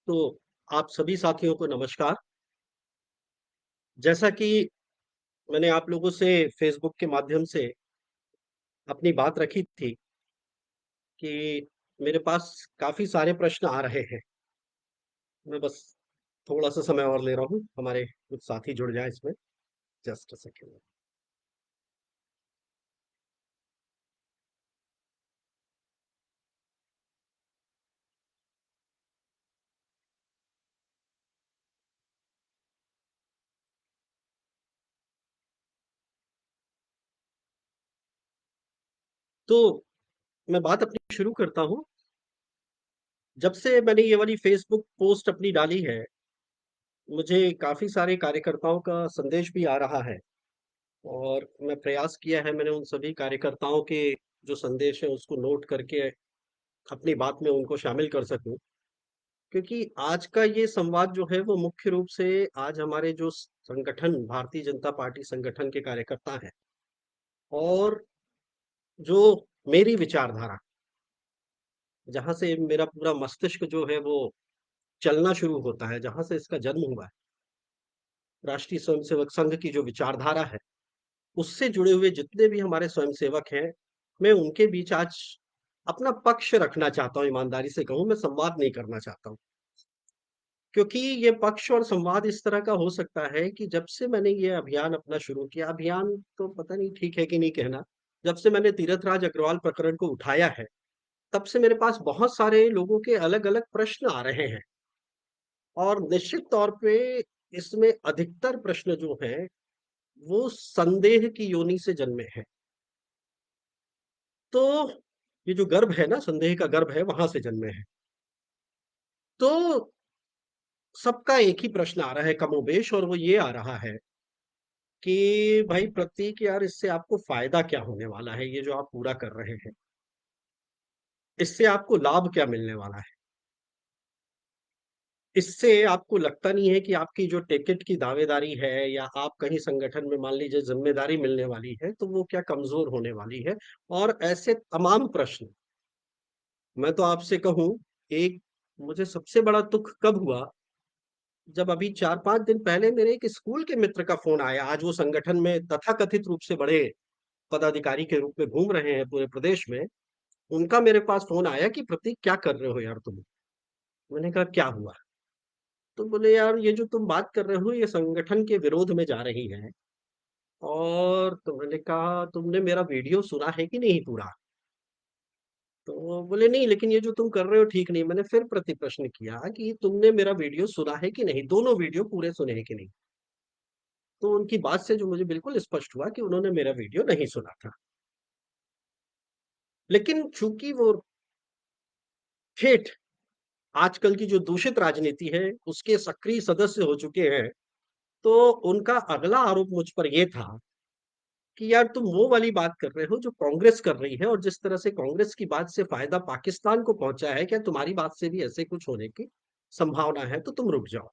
तो आप सभी साथियों को नमस्कार। जैसा कि मैंने आप लोगों से फ़ेसबुक के माध्यम से अपनी बात रखी थी कि मेरे पास काफ़ी सारे प्रश्न आ रहे हैं। मैं बस थोड़ा-सा समय और ले रहा हूँ, हमारे कुछ साथी जुड़ जाएँ इसमें। Just a second. तो मैं बात अपनी शुरू करता हूँ। जब से मैंने ये वाली फ़ेसबुक पोस्ट अपनी डाली है, मुझे काफ़ी सारे कार्यकर्ताओं का संदेश भी आ रहा है और मैं प्रयास किया है मैंने उन सभी कार्यकर्ताओं के जो संदेश है उसको नोट करके अपनी बात में उनको शामिल कर सकूं, क्योंकि आज का ये संवाद जो है वो मुख्य रूप से आज हमारे जो संगठन भारतीय जनता पार्टी संगठन के कार्यकर्ता हैं और जो मेरी विचारधारा, जहां से मेरा पूरा मस्तिष्क जो है वो चलना शुरू होता है, जहां से इसका जन्म हुआ है, राष्ट्रीय स्वयंसेवक संघ की जो विचारधारा है उससे जुड़े हुए जितने भी हमारे स्वयंसेवक हैं, मैं उनके बीच आज अपना पक्ष रखना चाहता हूं। ईमानदारी से कहूं, मैं संवाद नहीं करना चाहता हूं, क्योंकि ये पक्ष और संवाद इस तरह का हो सकता है कि जब से मैंने ये अभियान अपना शुरू किया, अभियान तो पता नहीं ठीक है कि नहीं कहना, जब से मैंने तीरथ राज अग्रवाल प्रकरण को उठाया है, तब से मेरे पास बहुत सारे लोगों के अलग-अलग प्रश्न आ रहे हैं और निश्चित तौर पे इसमें अधिकतर प्रश्न जो हैं, वो संदेह की योनि से जन्मे हैं। तो ये जो गर्भ है ना, संदेह का गर्भ है, वहां से जन्मे हैं। तो सबका एक ही प्रश्न आ रहा है कमोबेश, और वो ये आ रहा है कि भाई प्रतीक यार, इससे आपको फायदा क्या होने वाला है, ये जो आप पूरा कर रहे हैं, इससे आपको लाभ क्या मिलने वाला है? इससे आपको लगता नहीं है कि आपकी जो टिकट की दावेदारी है या आप कहीं संगठन में मान लीजिए जिम्मेदारी मिलने वाली है, तो वो क्या कमजोर होने वाली है? और ऐसे तमाम प्रश्न। मैं तो आपसे कहूं, एक मुझे सबसे बड़ा दुख कब हुआ, जब अभी 4-5 दिन पहले मेरे एक स्कूल के मित्र का फ़ोन आया। आज वो संगठन में तथाकथित रूप से बड़े पदाधिकारी के रूप में घूम रहे हैं पूरे प्रदेश में। उनका मेरे पास फ़ोन आया कि प्रतीक, क्या कर रहे हो यार तुम? मैंने कहा क्या हुआ? तो बोले यार, ये जो तुम बात कर रहे हो ये संगठन के विरोध में जा रही है। और तो मैंने कहा तुमने मेरा वीडियो सुना है कि नहीं पूरा? तो बोले नहीं, लेकिन ये जो तुम कर रहे हो ठीक नहीं। मैंने फिर प्रति प्रश्न किया कि तुमने मेरा वीडियो सुना है कि नहीं? दोनों वीडियो पूरे सुने हैं कि नहीं? तो उनकी बात से जो मुझे बिल्कुल स्पष्ट हुआ कि उन्होंने मेरा वीडियो नहीं सुना था। लेकिन चूंकि वो ठेठ आजकल की जो दूषित राजनीति है उसके सक्रिय सदस्य हो चुके हैं, तो उनका अगला आरोप मुझ पर यह था कि यार तुम वो वाली बात कर रहे हो जो कांग्रेस कर रही है, और जिस तरह से कांग्रेस की बात से फायदा पाकिस्तान को पहुंचा है, क्या तुम्हारी बात से भी ऐसे कुछ होने की संभावना है? तो तुम रुक जाओ।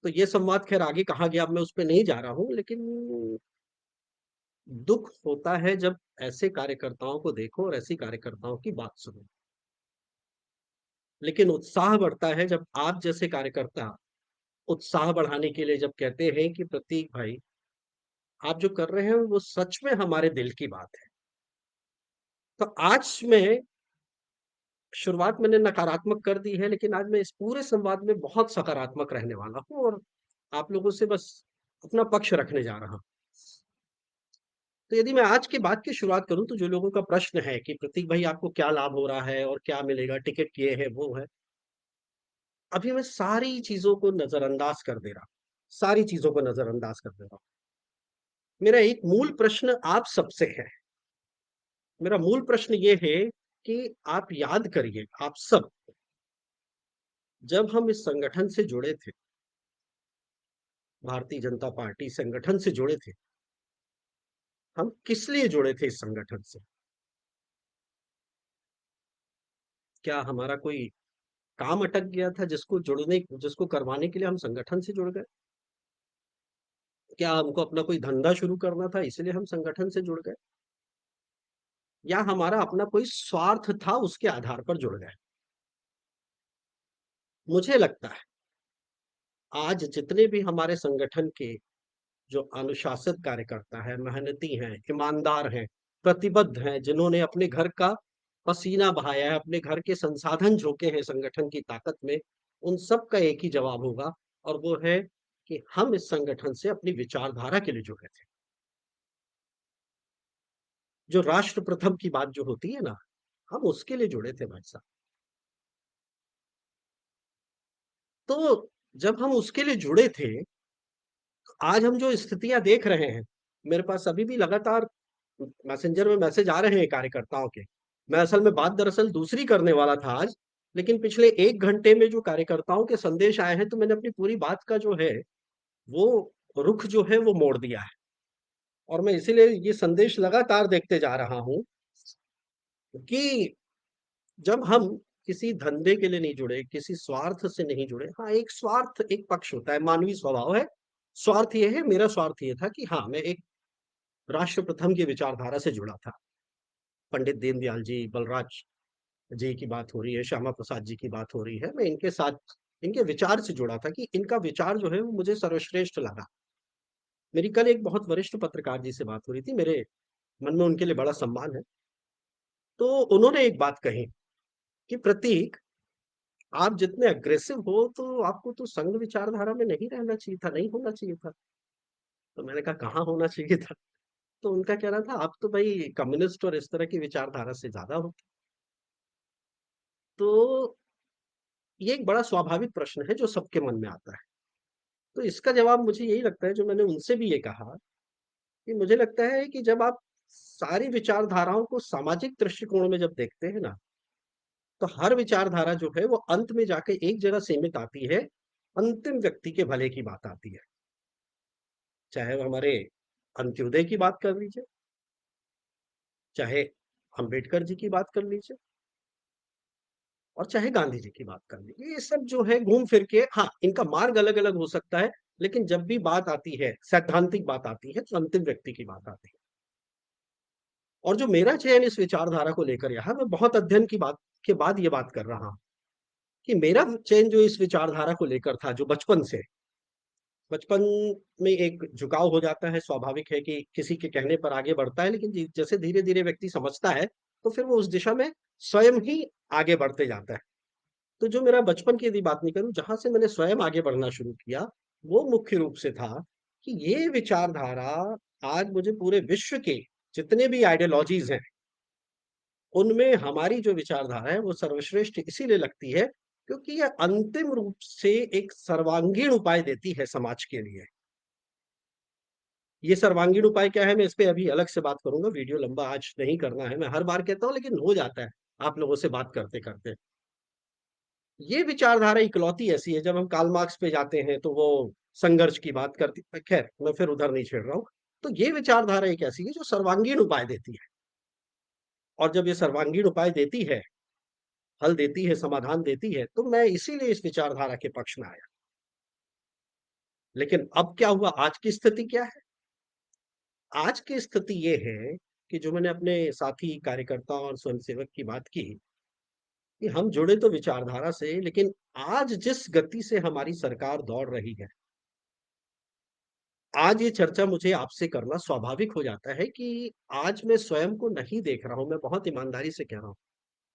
तो ये संवाद खैर आगे कहा गया, अब मैं उस पर नहीं जा रहा हूं, लेकिन दुख होता है जब ऐसे कार्यकर्ताओं को देखो और ऐसी कार्यकर्ताओं की बात सुनो। लेकिन उत्साह बढ़ता है जब आप जैसे कार्यकर्ता उत्साह बढ़ाने के लिए जब कहते हैं कि प्रतीक भाई, आप जो कर रहे हैं वो सच में हमारे दिल की बात है। तो आज मैं शुरुआत मैंने नकारात्मक कर दी है, लेकिन आज मैं इस पूरे संवाद में बहुत सकारात्मक रहने वाला हूँ और आप लोगों से बस अपना पक्ष रखने जा रहा हूँ। तो यदि मैं आज की बात की शुरुआत करूं, तो जो लोगों का प्रश्न है कि प्रतीक भाई आपको क्या लाभ हो रहा है और क्या मिलेगा, टिकट ये है वो है, अभी मैं सारी चीजों को नजरअंदाज कर दे रहा हूं। सारी चीजों को नजरअंदाज कर दे रहा हूं। मेरा एक मूल प्रश्न आप सबसे है। मेरा मूल प्रश्न ये है कि आप याद करिए, आप सब, जब हम इस संगठन से जुड़े थे, भारतीय जनता पार्टी संगठन से जुड़े थे, हम किस लिए जुड़े थे इस संगठन से? क्या हमारा कोई काम अटक गया था जिसको करवाने के लिए हम संगठन से जुड़ गए? क्या हमको अपना कोई धंधा शुरू करना था इसलिए हम संगठन से जुड़ गए? या हमारा अपना कोई स्वार्थ था उसके आधार पर जुड़ गए? मुझे लगता है आज जितने भी हमारे संगठन के जो अनुशासित कार्यकर्ता हैं, मेहनती हैं, ईमानदार हैं, प्रतिबद्ध हैं, जिन्होंने अपने घर का पसीना बहाया है, अपने घर के संसाधन झोंके हैं संगठन की ताकत में, उन सब का एक ही जवाब होगा और वो है कि हम इस संगठन से अपनी विचारधारा के लिए जुड़े थे। जो राष्ट्र प्रथम की बात जो होती है ना, हम उसके लिए जुड़े थे भाई साहब। तो जब हम उसके लिए जुड़े थे, आज हम जो स्थितियाँ देख रहे हैं, मेरे पास अभी भी लगातार मैसेंजर में मैसेज आ रहे हैं कार्यकर्ताओं के। मैं असल में बात दरअसल दूसरी करने वाला था आज, लेकिन पिछले 1 घंटे में जो कार्यकर्ताओं के संदेश आए हैं, तो मैंने अपनी पूरी बात का जो है, वो रुख जो है वो मोड़ दिया है। और मैं इसीलिए ये संदेश लगातार देखते जा रहा हूँ कि जब हम किसी धंधे के लिए नहीं जुड़े, किसी स्वार्थ से नहीं जुड़े, हाँ, एक स्वार्थ एक पक्ष होता है, मानवीय स्वभाव है। स्वार्थ ये है, मेरा स्वार्थ ये था कि हाँ, मैं एक राष्ट्र प्रथम की विचारधारा से जुड़ा था। पंडित दीनदयाल जी, बलराज जी की बात हो रही है, श्यामा प्रसाद जी की बात हो रही है। मैं इनके साथ इनके विचार से जुड़ा था कि इनका विचार जो है वो मुझे सर्वश्रेष्ठ लगा। मेरी कल एक बहुत वरिष्ठ पत्रकार जी से बात हो रही थी, मेरे मन में उनके लिए बड़ा सम्मान है। तो उन्होंने एक बात कही कि प्रतीक, आप जितने अग्रेसिव हो तो आपको तो संघ विचारधारा में नहीं रहना चाहिए था, नहीं होना चाहिए था। तो मैंने कहा कहाँ होना चाहिए था? तो उनका कहना था आप तो भाई कम्युनिस्ट और इस तरह की विचारधारा से ज़्यादा हो। तो ये एक बड़ा स्वाभाविक प्रश्न है जो सबके मन में आता है। तो इसका जवाब मुझे यही लगता है, जो मैंने उनसे भी ये कहा कि मुझे लगता है कि जब आप सारी विचारधाराओं को सामाजिक दृष्टिकोण में जब देखते हैं ना, तो हर विचारधारा जो है वो अंत में जाके एक जगह सीमित आती है, अंतिम व्यक्ति के भले की बात आती है। चाहे वो हमारे अंत्योदय की बात कर लीजिए, चाहे अंबेडकर जी की बात कर लीजिए और चाहे गांधी जी की बात कर लीजिए। ये सब जो है घूम फिर के, हाँ, इनका मार्ग अलग-अलग हो सकता है, लेकिन जब भी बात आती है, सैद्धांतिक बात आती है, तो अंतिम व्यक्ति की बात आती है। और जो मेरा चयन इस विचारधारा को लेकर यहाँ मैं बहुत अध्ययन की बात के बाद ये बात कर रहा हूँ कि मेरा चयन जो इस विचारधारा को लेकर था, जो बचपन से, बचपन में एक झुकाव हो जाता है, स्वाभाविक है कि किसी के कहने पर आगे बढ़ता है, लेकिन जैसे धीरे-धीरे व्यक्ति समझता है, तो फिर वो उस दिशा में स्वयं ही आगे बढ़ते जाता है। तो जो मेरा बचपन की यदि बात नहीं करूँ, जहाँ से मैंने स्वयं आगे बढ़ना शुरू किया, वो मुख्य रूप से था कि ये विचारधारा आज मुझे पूरे विश्व के जितने भी आइडियोलॉजीज़ हैं, उनमें हमारी जो विचारधारा है वो सर्वश्रेष्ठ इसीलिए लगती है क्योंकि ये अंतिम रूप से एक सर्वांगीण उपाय देती है समाज के लिए। ये सर्वांगीण उपाय क्या है, मैं इस पे अभी अलग से बात करूँगा, वीडियो लंबा आज नहीं करना है, मैं हर बार कहता हूँ लेकिन हो जाता है, आप लोगों से बात करते-करते। ये विचारधारा इकलौती ऐसी है, जब हम कार्ल मार्क्स पे जाते हैं तो वो संघर्ष की बात करती है, खैर मैं फिर उधर नहीं छेड़ रहा हूँ। तो ये विचारधारा एक ऐसी है जो सर्वांगीण उपाय देती है और जब ये सर्वांगीण उपाय देती है, हल देती है, समाधान देती है, तो मैं इसीलिए इस विचारधारा के पक्ष में आया। लेकिन अब क्या हुआ, आज की स्थिति क्या है? आज की स्थिति ये है कि जो मैंने अपने साथी कार्यकर्ता और स्वयंसेवक की बात की, कि हम जुड़े तो विचारधारा से, लेकिन आज जिस गति से हमारी सरकार दौड़ रही है, आज ये चर्चा मुझे आपसे करना स्वाभाविक हो जाता है कि आज मैं स्वयं को नहीं देख रहा हूँ, मैं बहुत ईमानदारी से कह रहा हूँ।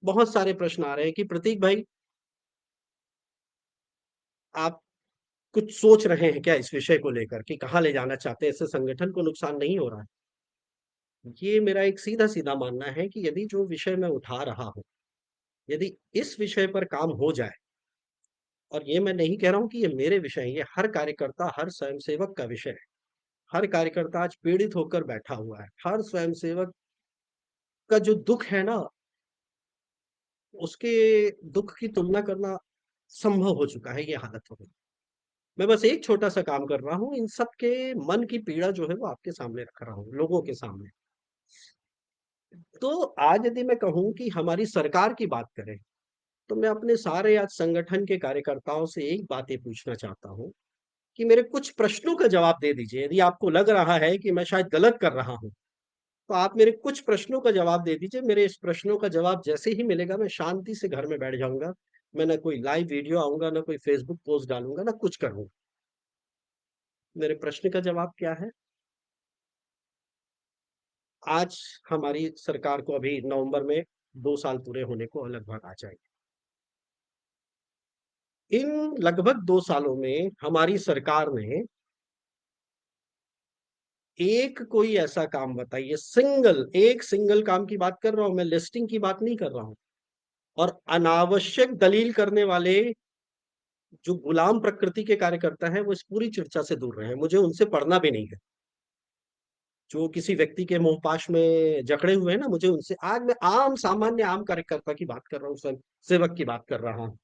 बहुत सारे प्रश्न आ रहे हैं कि प्रतीक भाई, आप कुछ सोच रहे हैं क्या इस विषय को लेकर कि कहाँ ले जाना चाहते हैं, इससे संगठन को नुकसान नहीं हो रहा है? ये मेरा एक सीधा-सीधा मानना है कि यदि जो विषय मैं उठा रहा हूँ, यदि इस विषय पर काम हो जाए, और ये मैं नहीं कह रहा हूँ कि ये मेरे विषय हैं, ये हर कार्यकर्ता, हर स्वयंसेवक का विषय है। हर कार्यकर्ता आज पीड़ित होकर बैठा हुआ है। हर स्वयंसेवक का जो दुःख है ना, उसके दुःख की तुलना करना संभव हो चुका है, ये हालत हो गई। मैं बस एक छोटा-सा काम कर रहा हूँ, इन सब के मन की पीड़ा जो है वो आपके सामने रख रहा हूँ, लोगों के सामने। तो आज यदि मैं कहूँ कि हमारी सरकार की बात करें, तो मैं अपने सारे आज संगठन के कार्यकर्ताओं से एक बात ये पूछना चाहता हूँ कि मेरे कुछ प्रश्नों का जवाब दे दीजिए। यदि आपको लग रहा है कि मैं शायद गलत कर रहा हूँ, तो आप मेरे कुछ प्रश्नों का जवाब दे दीजिए। मेरे इस प्रश्नों का जवाब जैसे ही मिलेगा, मैं शांति से घर में बैठ जाऊँगा। मैं ना कोई लाइव वीडियो आऊंगा, ना कोई फेसबुक पोस्ट डालूंगा, ना कुछ करूंगा। मेरे प्रश्न का जवाब क्या है? आज हमारी सरकार को अभी नवंबर में 2 साल पूरे होने को लगभग आ जाएंगे। इन लगभग 2 सालों में हमारी सरकार ने एक कोई ऐसा काम बताइए, एक सिंगल काम की बात कर रहा हूं मैं, लिस्टिंग की बात नहीं कर रहा हूं। और अनावश्यक दलील करने वाले जो गुलाम प्रकृति के कार्यकर्ता हैं, वो इस पूरी चर्चा से दूर रहे हैं। मुझे उनसे पढ़ना भी नहीं है। जो किसी व्यक्ति के मोहपाश में जकड़े हुए हैं ना, मुझे उनसे, आज मैं आम सामान्य आम कार्यकर्ता की बात कर रहा हूँ, स्वयं सेवक की बात कर रहा हूँ,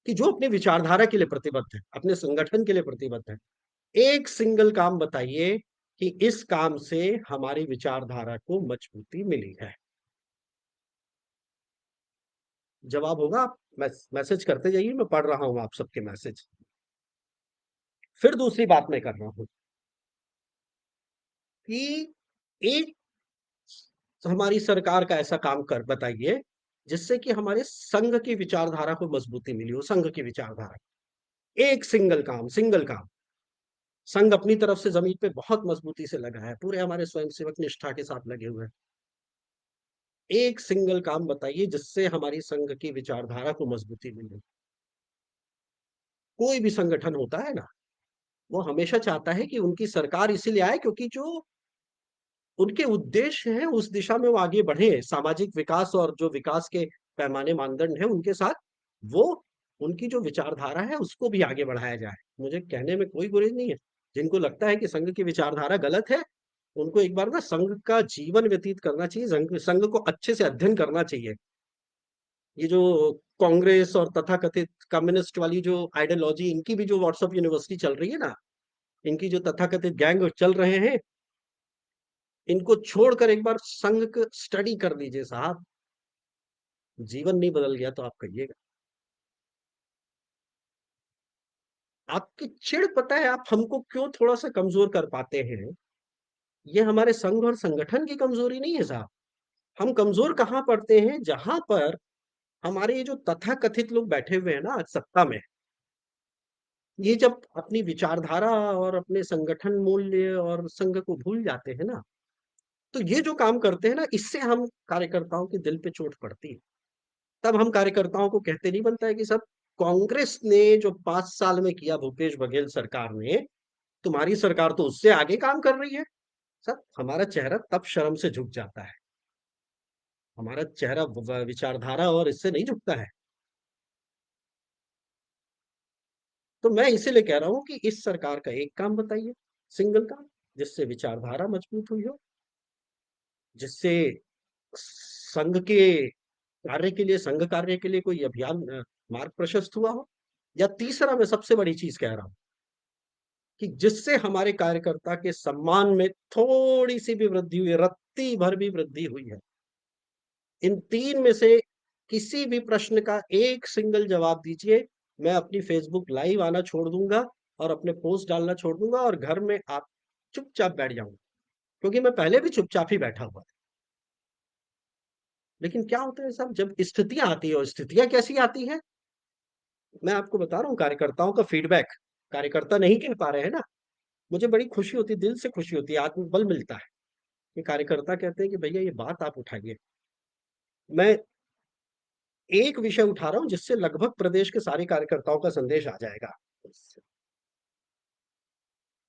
कि जो अपनी विचारधारा के लिए प्रतिबद्ध है, अपने संगठन के लिए प्रतिबद्ध है। एक सिंगल काम बताइए कि इस काम से हमारी विचारधारा को मजबूती मिली है। जवाब होगा, आप मैसेज करते जाइए, मैं पढ़ रहा हूं आप सबके मैसेज। फिर दूसरी बात मैं कर रहा हूं कि एक हमारी सरकार का ऐसा काम कर बताइए जिससे कि हमारे संघ की विचारधारा को मजबूती मिली हो, संघ की विचारधारा। एक सिंगल काम। संघ अपनी तरफ से जमीन पे बहुत मजबूती से लगा है, पूरे हमारे स्वयंसेवक निष्ठा के साथ लगे हुए हैं। एक सिंगल काम बताइए जिससे हमारी संघ की विचारधारा को मजबूती मिले। कोई भी संगठन होता है ना, वो हमेशा चाहता है कि उनकी सरकार इसीलिए आए क्योंकि जो उनके उद्देश्य हैं उस दिशा में वो आगे बढ़े, सामाजिक विकास और जो विकास के पैमाने मानदंड है उनके साथ, वो उनकी जो विचारधारा है उसको भी आगे बढ़ाया जाए। मुझे कहने में कोई गुरेज नहीं है। जिनको लगता है कि संघ की विचारधारा गलत है, उनको एक बार ना संघ का जीवन व्यतीत करना चाहिए, संघ को अच्छे से अध्ययन करना चाहिए। ये जो कांग्रेस और तथाकथित कम्युनिस्ट वाली जो आइडियोलॉजी, इनकी भी जो व्हाट्सएप यूनिवर्सिटी चल रही है ना, इनकी जो तथाकथित गैंग चल रहे हैं, इनको छोड़कर एक बार संघ का स्टडी कर लीजिए साहब। जीवन नहीं बदल गया तो आप कहिएगा। आपकी चिढ़, पता है आप हमको क्यों थोड़ा सा कमजोर कर पाते हैं? ये हमारे संघ और संगठन की कमजोरी नहीं है साहब। हम कमजोर कहां पड़ते हैं? जहां पर हमारे ये जो तथाकथित लोग बैठे हुए हैं ना आज सत्ता में, ये जब अपनी विचारधारा और अपने संगठन मूल्य और संघ को भूल जाते हैं ना, तो ये जो काम करते हैं ना, इससे हम कार्यकर्ताओं के दिल पे चोट पड़ती है। तब हम कार्यकर्ताओं को कहते नहीं बनता है कि सब, कांग्रेस ने जो 5 साल में किया भूपेश बघेल सरकार ने, तुम्हारी सरकार तो उससे आगे काम कर रही है। सब हमारा चेहरा तब शर्म से झुक जाता है। हमारा चेहरा विचारधारा और इससे नहीं झुकता है। तो मैं इसीलिए कह रहा हूं कि इस सरकार का एक काम बताइए, सिंगल काम, जिससे विचारधारा मजबूत हुई हो, जिससे संघ के कार्य के लिए, संघ कार्य के लिए कोई अभियान, मार्ग प्रशस्त हुआ हो। या तीसरा, मैं सबसे बड़ी चीज कह रहा हूं कि जिससे हमारे कार्यकर्ता के सम्मान में थोड़ी सी भी वृद्धि हुई, रत्ती भर भी वृद्धि हुई है। इन तीन में से किसी भी प्रश्न का एक सिंगल जवाब दीजिए, मैं अपनी फेसबुक लाइव आना छोड़ दूंगा और अपने पोस्ट डालना छोड़ दूंगा और घर में आप चुपचाप बैठ जाऊंगा। क्योंकि मैं पहले भी चुपचाप ही बैठा हुआ था। लेकिन क्या होता है साहब, जब स्थितियां आती है, और स्थितियां कैसी आती है, मैं आपको बता रहा हूँ, कार्यकर्ताओं का फीडबैक, कार्यकर्ता नहीं कह पा रहे हैं ना, मुझे बड़ी खुशी होती है, दिल से खुशी होती है, आत्मबल मिलता है कि कार्यकर्ता कहते हैं कि भैया ये बात आप उठाइए। मैं एक विषय उठा रहा हूं जिससे लगभग प्रदेश के सारे कार्यकर्ताओं का संदेश आ जाएगा।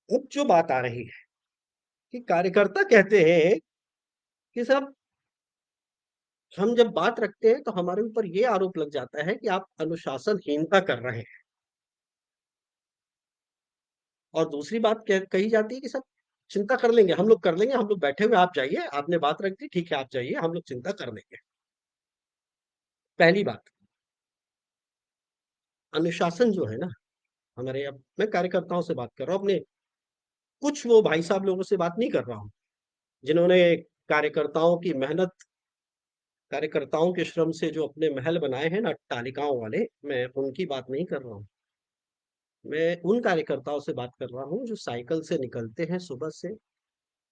अब जो बात आ रही है कि कार्यकर्ता कहते हैं कि साहब, हम जब बात रखते हैं तो हमारे ऊपर ये आरोप लग जाता है कि आप अनुशासनहीनता कर रहे हैं। और दूसरी बात कही जाती है कि सब चिंता कर लेंगे, हम लोग कर लेंगे, हम लोग बैठे हुए, आप जाइए, आपने बात रख दी, ठीक है, आप जाइए, हम लोग चिंता कर लेंगे। पहली बात, अनुशासन जो है ना हमारे, अब मैं कार्यकर्ताओं से बात कर रहा हूँ, अपने कुछ वो भाई साहब लोगों से बात नहीं कर रहा हूँ जिन्होंने कार्यकर्ताओं की मेहनत, कार्यकर्ताओं के श्रम से जो अपने महल बनाए हैं ना तालिकाओं वाले, मैं उनकी बात नहीं कर रहा हूँ। मैं उन कार्यकर्ताओं से बात कर रहा हूँ जो साइकिल से निकलते हैं सुबह से,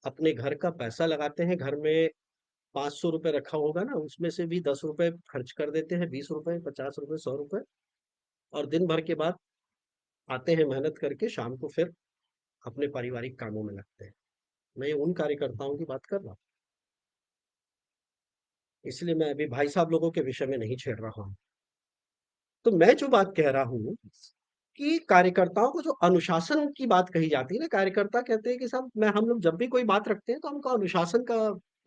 अपने घर का पैसा लगाते हैं घर में, 500 रुपए रखा होगा ना, उसमें से भी 10 रुपए खर्च कर देते हैं, 20 रुपए, 50 रुपए, 100 रुपए, और दिन भर के बाद आते हैं मेहनत करके, शाम को फिर अपने पारिवारिक कामों में लगते हैं। मैं ये उन कार्यकर्ताओं की बात कर रहा हूँ। इसलिए मैं अभी भाई साहब लोगों के विषय में नहीं छेड़ रहा हूँ। तो मैं जो बात कह रहा हूँ कि कार्यकर्ताओं को जो अनुशासन की बात कही जाती है ना, कार्यकर्ता कहते हैं कि साहब, मैं हम लोग जब भी कोई बात रखते हैं तो हमको अनुशासन का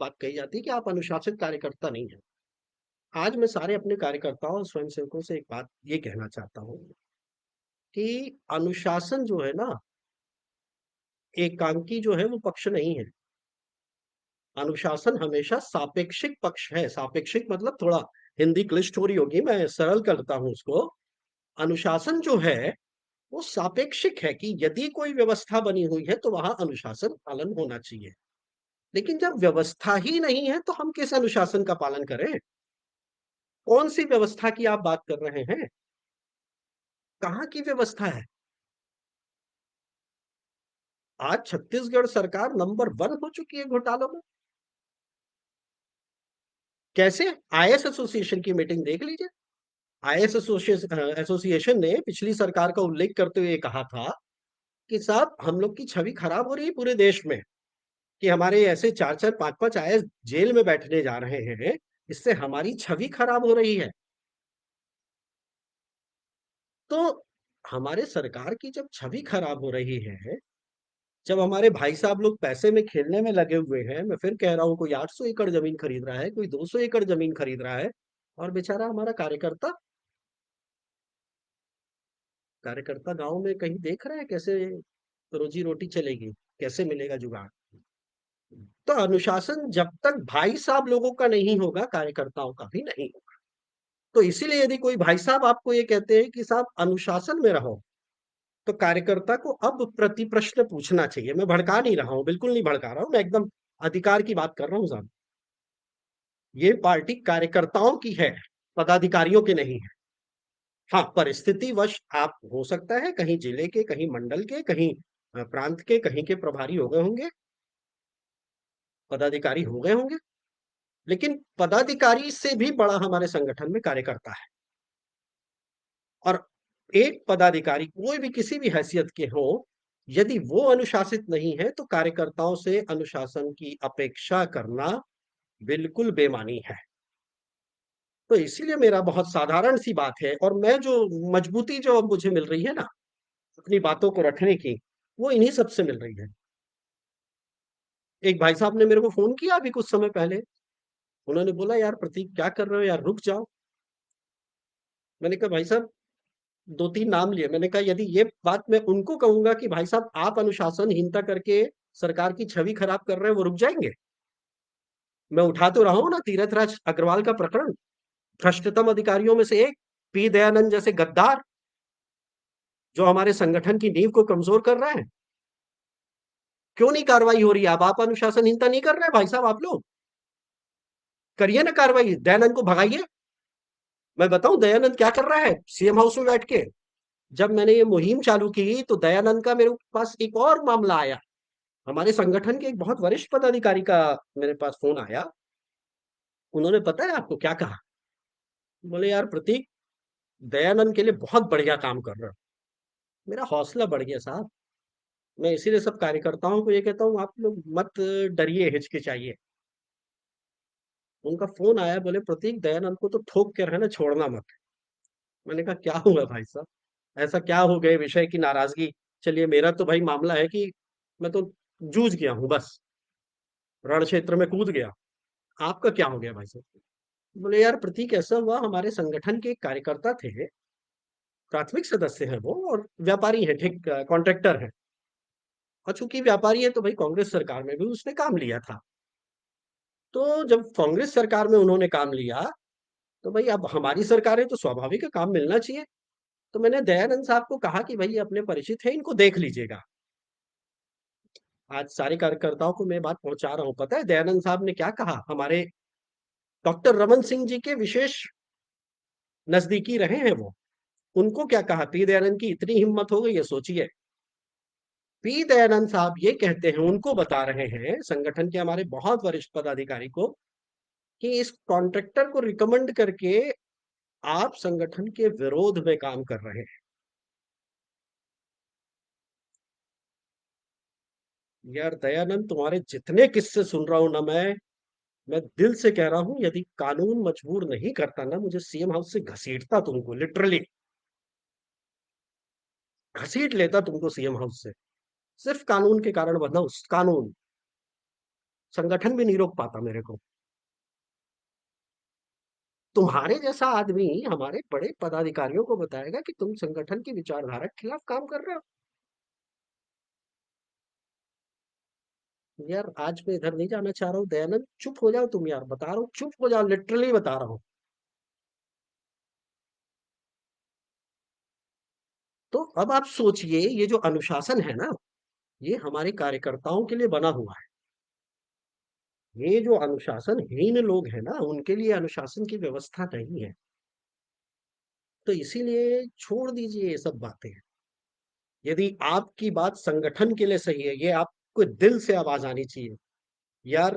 बात कही जाती है कि आप अनुशासित कार्यकर्ता नहीं है। आज मैं सारे अपने कार्यकर्ताओं और स्वयंसेवकों से एक बात ये कहना चाहता हूँ कि अनुशासन जो है ना, एकांकी जो है वो पक्ष नहीं है। अनुशासन हमेशा सापेक्षिक पक्ष है। सापेक्षिक मतलब थोड़ा हिंदी क्लिष्ट हो रही होगी, मैं सरल करता हूं उसको। अनुशासन जो है वो सापेक्षिक है कि यदि कोई व्यवस्था बनी हुई है तो वहां अनुशासन पालन होना चाहिए। लेकिन जब व्यवस्था ही नहीं है तो हम किस अनुशासन का पालन करें? कौन सी व्यवस्था की आप बात कर रहे हैं? कहाँ की व्यवस्था है? आज छत्तीसगढ़ सरकार नंबर 1 हो चुकी है घोटालों में। कैसे? आईएएस एसोसिएशन की मीटिंग देख लीजिए। आईएएस एसोसिएशन ने पिछली सरकार का उल्लेख करते हुए कहा था कि साहब, हम लोग की छवि खराब हो रही है पूरे देश में, कि हमारे ऐसे 4-4, 5-5 आईएएस जेल में बैठने जा रहे हैं, इससे हमारी छवि खराब हो रही है। तो हमारे सरकार की जब छवि खराब हो रही है, जब हमारे भाई साहब लोग पैसे में खेलने में लगे हुए हैं, मैं फिर कह रहा हूं, कोई 800 एकड़ जमीन खरीद रहा है, कोई 200 एकड़ जमीन खरीद रहा है, और बेचारा हमारा कार्यकर्ता कार्यकर्ता गांव में कहीं देख रहा है कैसे रोजी रोटी चलेगी, कैसे मिलेगा जुगाड़? तो अनुशासन जब तक भाई साहब लोगों का नहीं होगा, कार्यकर्ताओं का भी नहीं होगा। तो इसीलिए यदि कोई भाई साहब आपको ये कहते हैं कि साहब अनुशासन में रहो, तो कार्यकर्ता को अब प्रति प्रश्न पूछना चाहिए। मैं भड़का नहीं रहा हूं, बिल्कुल नहीं भड़का रहा हूं, मैं एकदम अधिकार की बात कर रहा हूं साहब। ये पार्टी कार्यकर्ताओं की है, पदाधिकारियों की नहीं है। हाँ, परिस्थितिवश आप हो सकता है कहीं जिले के, कहीं मंडल के, कहीं प्रांत के, कहीं के प्रभारी हो गए होंगे, पदाधिकारी हो गए होंगे, लेकिन पदाधिकारी से भी बड़ा हमारे संगठन में कार्यकर्ता है। और एक पदाधिकारी कोई भी किसी भी हैसियत के हो, यदि वो अनुशासित नहीं है तो कार्यकर्ताओं से अनुशासन की अपेक्षा करना बिल्कुल बेमानी है। तो इसीलिए मेरा बहुत साधारण सी बात है, और मैं जो मजबूती जो अब मुझे मिल रही है ना अपनी बातों को रखने की, वो इन्हीं सबसे मिल रही है। एक भाई साहब ने मेरे को फोन किया अभी कुछ समय पहले। उन्होंने बोला, यार प्रतीक, क्या कर रहे हो यार, रुक जाओ। मैंने कहा भाई साहब, 2-3 नाम लिए। मैंने कहा यदि ये बात मैं उनको कहूंगा कि भाई साहब आप अनुशासनहीनता करके सरकार की छवि खराब कर रहे हैं, वो रुक जाएंगे? मैं उठा तो रहा हूं ना तीरथ राज अग्रवाल का प्रकरण, भ्रष्टतम अधिकारियों में से एक, पी दयानंद जैसे गद्दार जो हमारे संगठन की नींव को कमजोर कर रहे हैं। क्यों नहीं कार्रवाई हो रही है? अब आप अनुशासनहीनता नहीं कर रहे हैं भाई साहब, आप लोग करिए ना कार्रवाई, दयानंद को भगाइए। मैं बताऊं दयानंद क्या कर रहा है सीएम हाउस में बैठ के? जब मैंने ये मुहिम चालू की तो दयानंद का मेरे पास एक और मामला आया। हमारे संगठन के एक बहुत वरिष्ठ पदाधिकारी का मेरे पास फोन आया। उन्होंने, पता है आपको क्या कहा? बोले, यार प्रतीक, दयानंद के लिए बहुत बढ़िया काम कर रहे हो। मेरा हौसला बढ़ गया साहब। मैं इसीलिए सब कार्यकर्ताओं को ये कहता हूँ, आप लोग मत डरिए, हिचकिचाइए। उनका फोन आया, बोले प्रतीक, दयानंद को तो ठोक के रहना, छोड़ना मत। मैंने कहा क्या हुआ भाई साहब, ऐसा क्या हो गए विषय की नाराजगी? चलिए, मेरा तो भाई मामला है कि मैं तो जूझ गया हूँ बस, रण क्षेत्र में कूद गया। आपका क्या हो गया भाई साहब? बोले, यार प्रतीक, ऐसा हुआ, हमारे संगठन के एक कार्यकर्ता थे, प्राथमिक सदस्य हैं वो, और व्यापारी हैं, ठीक कॉन्ट्रैक्टर हैं। और चूंकि व्यापारी है तो भाई कांग्रेस सरकार में भी उसने काम लिया था। तो जब कांग्रेस सरकार में उन्होंने काम लिया, तो भाई अब हमारी सरकार है तो स्वाभाविक है काम मिलना चाहिए। तो मैंने दयानंद साहब को कहा कि भाई ये अपने परिचित है, इनको देख लीजिएगा। आज सारे कार्यकर्ताओं को मैं बात पहुंचा रहा हूं। पता है दयानंद साहब ने क्या कहा? हमारे डॉक्टर रमन सिंह जी के विशेष नजदीकी रहे हैं वो। उनको क्या कहा? पी दयानंद की इतनी हिम्मत हो गई है, सोचिए। पी दयानंद साहब ये कहते हैं, उनको बता रहे हैं, संगठन के हमारे बहुत वरिष्ठ पदाधिकारी को, कि इस कॉन्ट्रैक्टर को रिकमेंड करके आप संगठन के विरोध में काम कर रहे हैं। यार दयानंद, तुम्हारे जितने किस्से सुन रहा हूं ना मैं दिल से कह रहा हूं, यदि कानून मजबूर नहीं करता ना, मुझे सीएम हाउस से घसीटता तुमको, लिटरली घसीट लेता तुमको सीएम हाउस से। सिर्फ कानून के कारण बना, उस कानून, संगठन भी नहीं रोक पाता मेरे को। तुम्हारे जैसा आदमी हमारे बड़े पदाधिकारियों को बताएगा कि तुम संगठन की विचारधारा के खिलाफ काम कर रहे हो। यार आज मैं इधर नहीं जाना चाह रहा हूँ दयानंद, चुप हो जाओ तुम यार, बता रहा हूँ चुप हो जाओ, लिटरली बता रहा हूँ। तो अब आप सोचिए, ये जो अनुशासन है ना, ये हमारे कार्यकर्ताओं के लिए बना हुआ है। ये जो अनुशासनहीन लोग हैं ना, उनके लिए अनुशासन की व्यवस्था नहीं है। तो इसीलिए छोड़ दीजिए ये सब बातें। यदि आपकी बात संगठन के लिए सही है, ये आपको दिल से आवाज आनी चाहिए। यार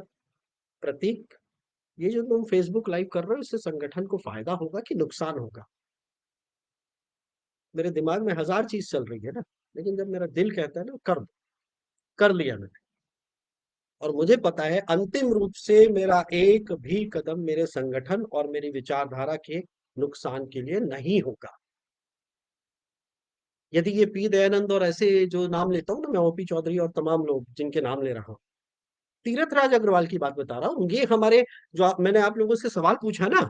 प्रतीक, ये जो तुम फेसबुक लाइव कर रहे हो, इससे संगठन को फायदा होगा कि नुकसान होगा? मेरे दिमाग में हजार चीज चल रही है ना, लेकिन जब मेरा दिल कहता है ना, कर लिया मैंने। और मुझे पता है अंतिम रूप से मेरा एक भी कदम मेरे संगठन और मेरी विचारधारा के नुकसान के लिए नहीं होगा। यदि ये पी दयानंद और ऐसे जो नाम लेता हूँ ना मैं, ओपी चौधरी और तमाम लोग जिनके नाम ले रहा हूँ, तीरथ राज अग्रवाल की बात बता रहा हूँ, ये हमारे जो मैंने आप लोगों से सवाल पूछा ना,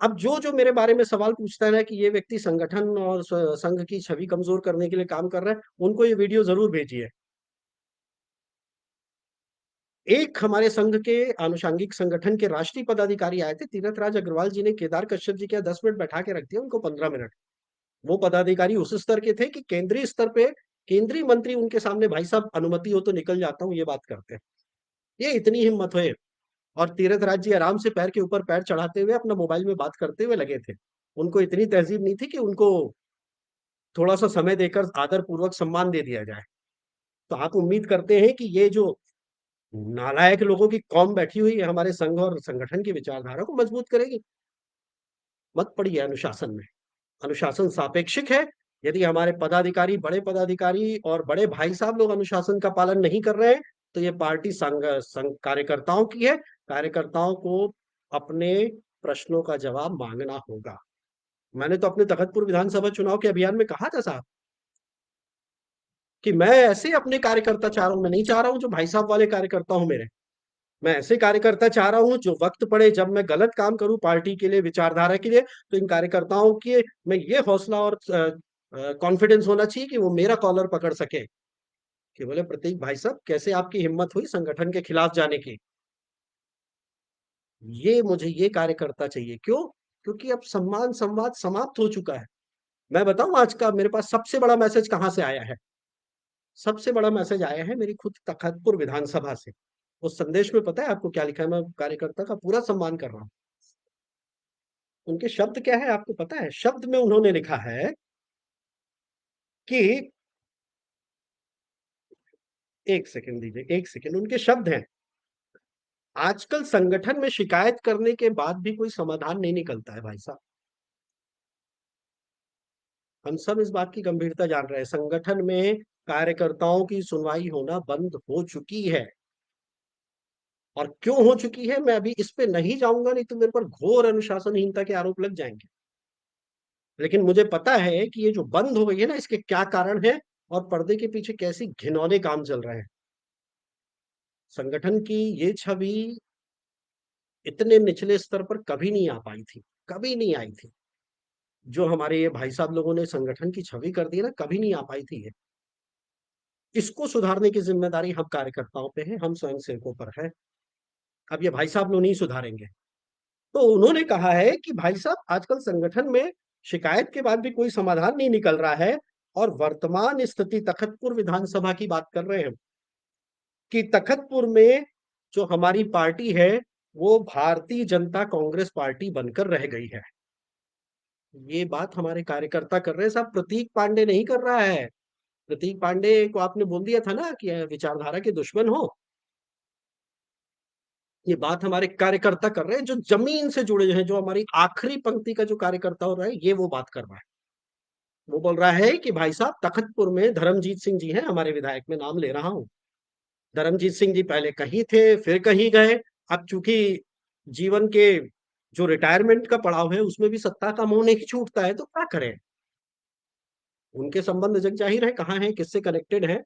अब जो जो मेरे बारे में सवाल पूछता है ना कि ये व्यक्ति संगठन और संघ की छवि कमजोर करने के लिए काम कर रहा है, उनको ये वीडियो जरूर भेजिए। एक हमारे संघ के आनुषंगिक संगठन के राष्ट्रीय पदाधिकारी आए थे, तीरथ राज अग्रवाल जी ने केदार कश्यप जी के 10 मिनट बैठा के रख दिया उनको, 15 मिनट। वो पदाधिकारी उस स्तर के थे कि केंद्रीय स्तर पे केंद्रीय मंत्री उनके सामने, भाई साहब अनुमति हो तो निकल जाता हूँ, ये बात करते हैं। ये इतनी हिम्मत है। और तीरथ राज जी आराम से पैर के ऊपर पैर चढ़ाते हुए अपना मोबाइल में बात करते हुए लगे थे। उनको इतनी तहजीब नहीं थी कि उनको थोड़ा सा समय देकर आदर पूर्वक सम्मान दे दिया जाए। तो आप उम्मीद करते हैं कि ये जो नालायक लोगों की कौम बैठी हुई है हमारे संघ और संगठन की विचारधारा को मजबूत करेगी? मत पड़िए अनुशासन में। अनुशासन सापेक्षिक है। यदि हमारे पदाधिकारी, बड़े पदाधिकारी और बड़े भाई साहब लोग अनुशासन का पालन नहीं कर रहे हैं, तो ये पार्टी संघ कार्यकर्ताओं की है। कार्यकर्ताओं को अपने प्रश्नों का जवाब मांगना होगा। मैंने तो अपने तखतपुर विधानसभा चुनाव के अभियान में कहा था साहब, कि मैं ऐसे अपने कार्यकर्ता चाह रहा हूं, मैं नहीं चाह रहा हूं जो भाई साहब वाले कार्यकर्ता हूं मेरे। मैं ऐसे कार्यकर्ता चाह रहा हूं जो वक्त पड़े, जब मैं गलत काम करूं पार्टी के लिए, विचारधारा के लिए, तो इन कार्यकर्ताओं के में ये हौसला और कॉन्फिडेंस होना चाहिए कि वो मेरा कॉलर पकड़ सके, कि बोले प्रतीक भाई साहब, कैसे आपकी हिम्मत हुई संगठन के खिलाफ जाने की। ये मुझे ये कार्यकर्ता चाहिए। क्यों? क्योंकि अब सम्मान संवाद समाप्त हो चुका है। मैं बताऊं आज का मेरे पास सबसे बड़ा मैसेज कहां से आया है? सबसे बड़ा मैसेज आया है मेरी खुद तखतपुर विधानसभा से। उस संदेश में पता है आपको क्या लिखा है? मैं कार्यकर्ता का पूरा सम्मान कर रहा हूं। उनके शब्द क्या है आपको पता है? शब्द में उन्होंने लिखा है कि, एक सेकंड दीजिए, एक सेकंड, उनके शब्द हैं, आजकल संगठन में शिकायत करने के बाद भी कोई समाधान नहीं निकलता है भाई साहब। हम सब इस बात की गंभीरता जान रहे हैं, संगठन में कार्यकर्ताओं की सुनवाई होना बंद हो चुकी है। और क्यों हो चुकी है मैं अभी इस पे नहीं जाऊंगा, नहीं तो मेरे पर घोर अनुशासनहीनता के आरोप लग जाएंगे। लेकिन मुझे पता है कि ये जो बंद हो गई है ना, इसके क्या कारण है और पर्दे के पीछे कैसी घिनौने काम चल रहे हैं। संगठन की ये छवि इतने निचले स्तर पर कभी नहीं आ पाई थी, कभी नहीं आई थी। जो हमारे ये भाई साहब लोगों ने संगठन की छवि कर दी ना, कभी नहीं आ पाई थी ये। इसको सुधारने की जिम्मेदारी हम कार्यकर्ताओं पे है, हम स्वयंसेवकों पर है। अब ये भाई साहब लोग नहीं सुधारेंगे। तो उन्होंने कहा है कि भाई साहब, आजकल संगठन में शिकायत के बाद भी कोई समाधान नहीं निकल रहा है। और वर्तमान स्थिति, तखतपुर विधानसभा की बात कर रहे हैं कि तखतपुर में जो हमारी पार्टी है, वो भारतीय जनता कांग्रेस पार्टी बनकर रह गई है। ये बात हमारे कार्यकर्ता कर रहे हैं साहब, प्रतीक पांडे नहीं कर रहा है। प्रतीक पांडे को आपने बोल दिया था ना कि विचारधारा के दुश्मन हो। ये बात हमारे कार्यकर्ता कर रहे हैं जो जमीन से जुड़े हैं, जो हमारी आखिरी पंक्ति का जो कार्यकर्ता हो रहा है, ये वो बात कर रहा है। वो बोल रहा है कि भाई साहब, तखतपुर में धर्मजीत सिंह जी हैं हमारे विधायक, में नाम ले रहा हूं। धर्मजीत सिंह जी पहले कहीं थे, फिर कहीं गए। अब चूंकि जीवन के जो रिटायरमेंट का पड़ाव है उसमें भी सत्ता का मोह नहीं छूटता है, तो क्या करें। उनके संबंध जग जाहिर है कहाँ है, किससे कनेक्टेड है।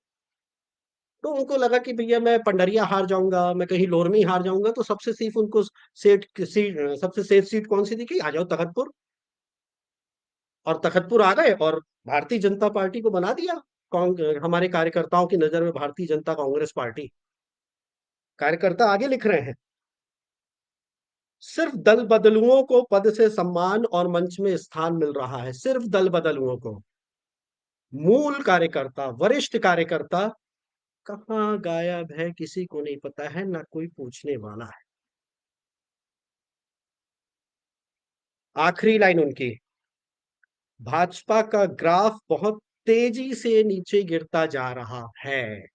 तो उनको लगा कि भैया मैं पंडरिया हार जाऊंगा, मैं कहीं लोरमी हार जाऊंगा, तो सबसे सेफ उनको सबसे सेफ सीट कौन सी दिखी, आ जाओ तखतपुर। और तखतपुर आ गए और भारतीय जनता पार्टी को बना दिया। हमारे कार्यकर्ताओं की नजर में भारतीय जनता कांग्रेस पार्टी। कार्यकर्ता आगे लिख रहे हैं, सिर्फ दल बदलुओं को पद से सम्मान और मंच में स्थान मिल रहा है, सिर्फ दल बदलुओं को। मूल कार्यकर्ता, वरिष्ठ कार्यकर्ता कहाँ गायब है, किसी को नहीं पता है, ना कोई पूछने वाला है। आखिरी लाइन उनकी, भाजपा का ग्राफ बहुत तेजी से नीचे गिरता जा रहा है।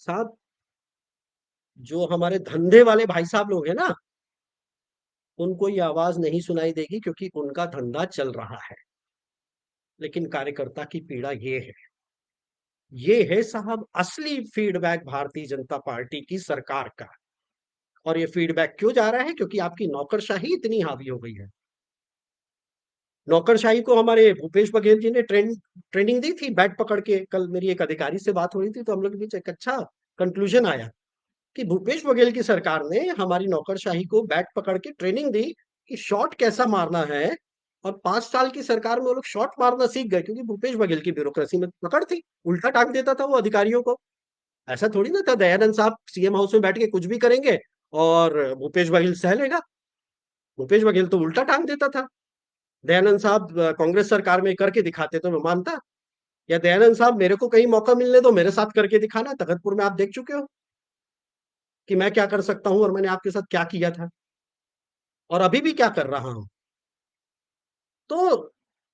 साहब, जो हमारे धंधे वाले भाई साहब लोग हैं ना, उनको ये आवाज नहीं सुनाई देगी क्योंकि उनका धंधा चल रहा है। लेकिन कार्यकर्ता की पीड़ा ये है साहब असली फीडबैक भारतीय जनता पार्टी की सरकार का। और ये फीडबैक क्यों जा रहा है, क्योंकि आपकी नौकरशाही इतनी हावी हो गई है। नौकरशाही को हमारे भूपेश बघेल जी ने ट्रेनिंग दी थी बैट पकड़ के। कल मेरी एक अधिकारी से बात हो रही थी तो हम लोग के बीच एक अच्छा कंक्लूजन आया कि भूपेश बघेल की सरकार ने हमारी नौकरशाही को बैट पकड़ के ट्रेनिंग दी कि शॉट कैसा मारना है। और 5 साल की सरकार में वो लोग शॉट मारना सीख गए, क्योंकि भूपेश बघेल की ब्यूरोक्रेसी में पकड़ थी। उल्टा टांग देता था वो अधिकारियों को। ऐसा थोड़ी ना था दयानंद साहब सीएम हाउस में बैठ के कुछ भी करेंगे और भूपेश बघेल सह लेगा। भूपेश बघेल तो उल्टा टांग देता था। दयानंद साहब कांग्रेस सरकार में करके दिखाते तो मैं मानता। या दयानंद साहब मेरे को कहीं मौका मिलने दो, मेरे साथ करके दिखाना। तखतपुर में आप देख चुके हो कि मैं क्या कर सकता हूं और मैंने आपके साथ क्या किया था और अभी भी क्या कर रहा हूं। तो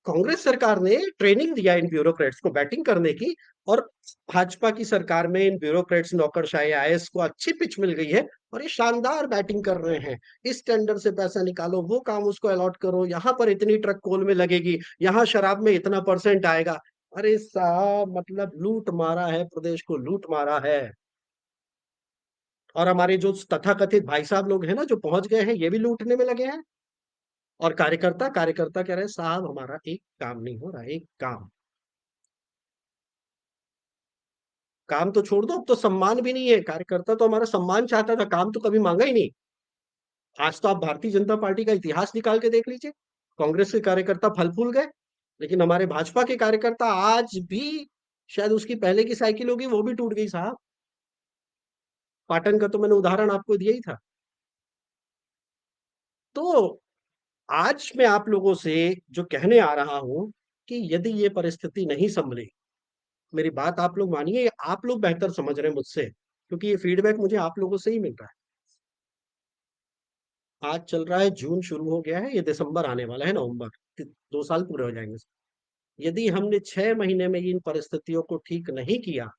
कांग्रेस सरकार ने ट्रेनिंग दिया इन ब्यूरोक्रेट्स को बैटिंग करने की। और भाजपा की सरकार में इन ब्यूरोक्रेट्स, नौकरशाही, आईएएस को अच्छी पिच मिल गई है और ये शानदार बैटिंग कर रहे हैं। इस टेंडर से पैसा निकालो, वो काम उसको अलॉट करो, यहाँ पर इतनी ट्रक कोल में लगेगी, यहाँ शराब में इतना परसेंट आएगा। अरे साहब, मतलब लूट मारा है, प्रदेश को लूट मारा है। और हमारे जो तथाकथित भाई साहब लोग हैं ना, जो पहुंच गए हैं, ये भी लूटने में लगे हैं। और कार्यकर्ता कार्यकर्ता कह रहे हैं साहब हमारा एक काम नहीं हो रहा, एक काम। काम तो छोड़ दो, अब तो सम्मान भी नहीं है। कार्यकर्ता तो हमारा सम्मान चाहता था, काम तो कभी मांगा ही नहीं। आज तो आप भारतीय जनता पार्टी का इतिहास निकाल के देख लीजिए, कांग्रेस के कार्यकर्ता फल फूल गए, लेकिन हमारे भाजपा के कार्यकर्ता आज भी, शायद उसकी पहले की साइकिल होगी वो भी टूट गई साहब। पाटन का तो मैंने उदाहरण आपको दिया ही था। तो आज मैं आप लोगों से जो कहने आ रहा हूं कि यदि ये परिस्थिति नहीं संभली, मेरी बात आप लोग मानिए, आप लोग बेहतर समझ रहे हैं मुझसे, क्योंकि ये फीडबैक मुझे आप लोगों से ही मिल रहा है। आज चल रहा है, जून शुरू हो गया है, ये दिसंबर आने वाला है, नवंबर। 2 साल पूरे हो जाएंगे। यदि हमने 6 महीने में इन परिस्थितियों को ठीक नहीं किया,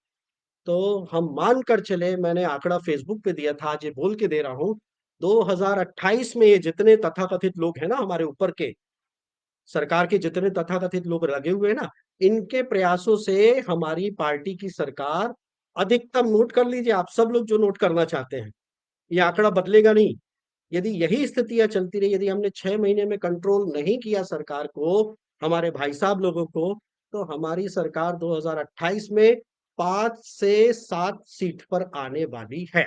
तो हम मान कर चले, मैंने आंकड़ा फेसबुक पे दिया था, आज ये बोल के दे रहा हूं, 2028 में ये जितने तथाकथित लोग हैं ना हमारे ऊपर के, सरकार के जितने तथाकथित लोग लगे हुए हैं ना, इनके प्रयासों से हमारी पार्टी की सरकार, अधिकतम नोट कर लीजिए आप सब लोग जो नोट करना चाहते हैं, ये आंकड़ा बदलेगा नहीं। यदि यही स्थितियां चलती रही, यदि हमने 6 महीने में कंट्रोल नहीं किया सरकार को, हमारे भाई साहब लोगों को, तो हमारी सरकार 2028 में 5 से 7 सीट पर आने वाली है।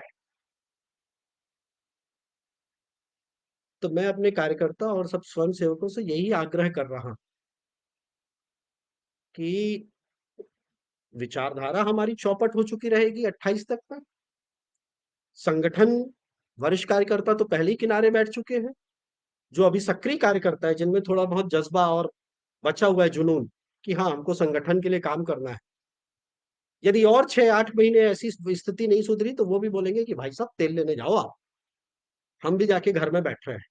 तो मैं अपने कार्यकर्ता और सब स्वयं सेवकों से यही आग्रह कर रहा हूं कि विचारधारा हमारी चौपट हो चुकी रहेगी 28 तक में। संगठन, वरिष्ठ कार्यकर्ता तो पहले ही किनारे बैठ चुके हैं। जो अभी सक्रिय कार्यकर्ता है, जिनमें थोड़ा बहुत जज्बा और बचा हुआ है जुनून कि हाँ हमको संगठन के लिए काम करना है, यदि और 6-8 महीने ऐसी स्थिति नहीं सुधरी तो वो भी बोलेंगे कि भाई साहब तेल लेने जाओ आप, हम भी जाके घर में बैठ रहे हैं।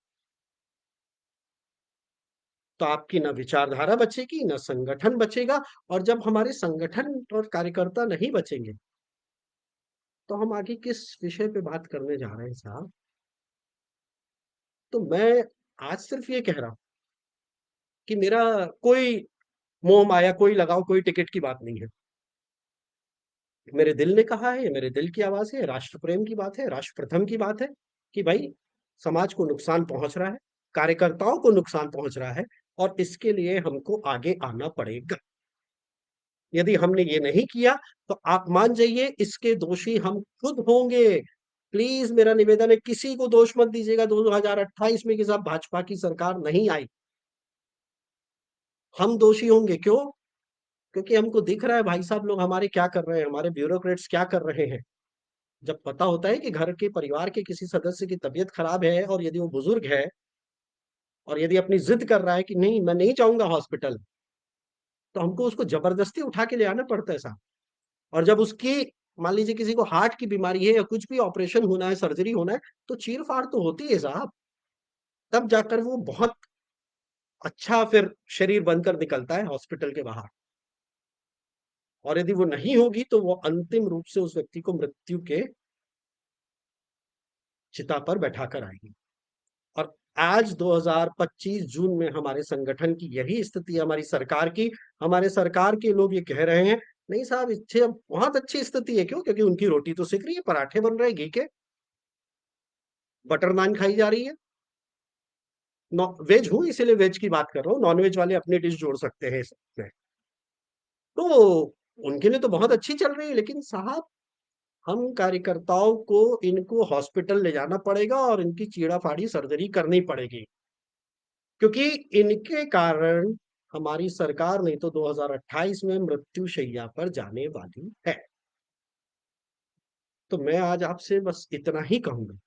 तो आपकी ना विचारधारा बचेगी, ना संगठन बचेगा। और जब हमारे संगठन और कार्यकर्ता नहीं बचेंगे, तो हम आगे किस विषय पे बात करने जा रहे हैं साहब? तो मैं आज सिर्फ ये कह रहा हूँ कि मेरा कोई मोह माया, कोई लगाव, कोई टिकट की बात नहीं है। मेरे दिल ने कहा है, ये मेरे दिल की आवाज है, राष्ट्र प्रेम की बात है, राष्ट्र प्रथम की बात है कि भाई समाज को नुकसान पहुंच रहा है, कार्यकर्ताओं को नुकसान पहुंच रहा है और इसके लिए हमको आगे आना पड़ेगा। यदि हमने ये नहीं किया तो आप मान जाइए इसके दोषी हम खुद होंगे। प्लीज मेरा निवेदन है, किसी को दोष मत दीजिएगा 2028 में कि साहब भाजपा की सरकार नहीं आई। हम दोषी होंगे। क्यों? क्योंकि हमको दिख रहा है भाई साहब लोग हमारे क्या कर रहे हैं, हमारे ब्यूरोक्रेट्स क्या कर रहे हैं। जब पता होता है कि घर के परिवार के किसी सदस्य की तबीयत खराब है और यदि वो बुजुर्ग है और यदि अपनी जिद कर रहा है कि नहीं मैं नहीं जाऊंगा हॉस्पिटल, तो हमको उसको जबरदस्ती उठा के ले आना पड़ता है साहब। और जब उसकी मान लीजिए किसी को हार्ट की बीमारी है या कुछ भी ऑपरेशन होना है, सर्जरी होना है, तो चीर फाड़ तो होती है साहब। तब जाकर वो बहुत अच्छा फिर शरीर बनकर निकलता है हॉस्पिटल के बाहर। और यदि वो नहीं होगी तो वो अंतिम रूप से उस व्यक्ति को मृत्यु के चिता पर बैठा कर आएगी। और आज 2025 जून में हमारे संगठन की यही स्थिति है, हमारी सरकार की। हमारे सरकार के लोग ये कह रहे हैं नहीं साहब इससे बहुत अच्छी स्थिति है। क्यों? क्योंकि उनकी रोटी तो सिक रही है, पराठे बन रहे हैं घी के, बटर नान खाई जा रही है। वेज हूं इसीलिए वेज की बात कर रहा हूँ, नॉन वेज वाले अपनी डिश जोड़ सकते हैं इसमें। तो उनके लिए तो बहुत अच्छी चल रही है, लेकिन साहब हम कार्यकर्ताओं को इनको हॉस्पिटल ले जाना पड़ेगा और इनकी चीड़ा फाड़ी सर्जरी करनी पड़ेगी, क्योंकि इनके कारण हमारी सरकार नहीं तो 2028 में मृत्यु शैया पर जाने वाली है। तो मैं आज आपसे बस इतना ही कहूंगा।